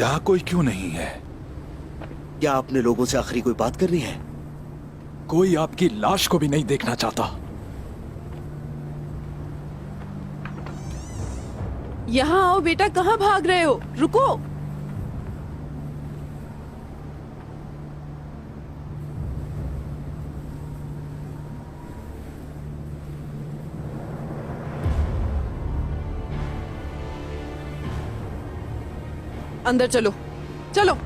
यहाँ कोई क्यों नहीं है? क्या आपने लोगों से आखिरी कोई बात करनी है? कोई आपकी लाश को भी नहीं देखना चाहता। यहाँ आओ बेटा, कहाँ भाग रहे हो? रुको। अंदर चलो, चलो।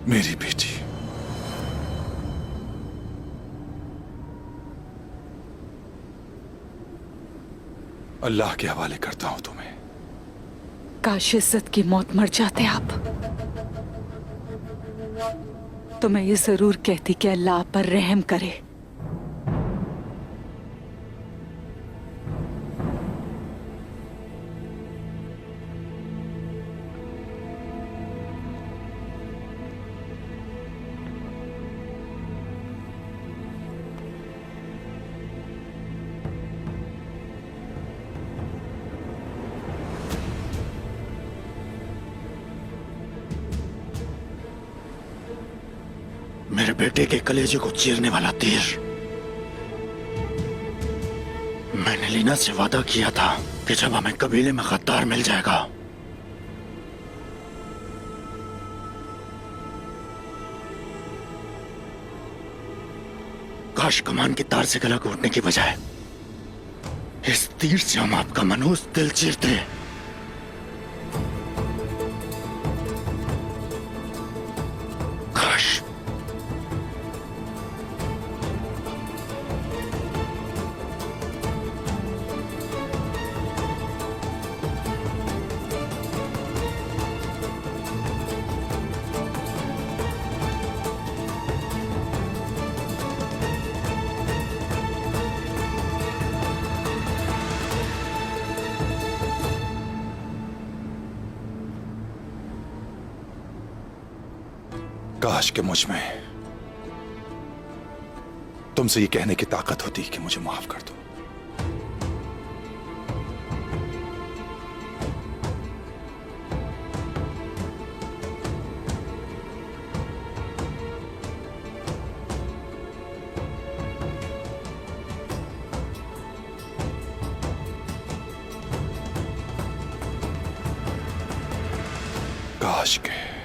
मेरी बेटी। अल्लाह के हवाले करता हूं तुम्हें। काश इज्जत की मौत मर जाते आप, तो मैं ये जरूर कहती कि अल्लाह आप पर रहम करे। मेरे बेटे के कलेजे को चीरने वाला तीर। मैंने लीना से वादा किया था कि जब हमें कबीले में गद्दार मिल जाएगा, काश कमान की तार से गला घोटने की बजाय इस तीर से हम आपका मनहूस दिल चीरते। काश। काश कि मुझ में तुमसे ये कहने की ताकत होती कि मुझे माफ कर दो। काश के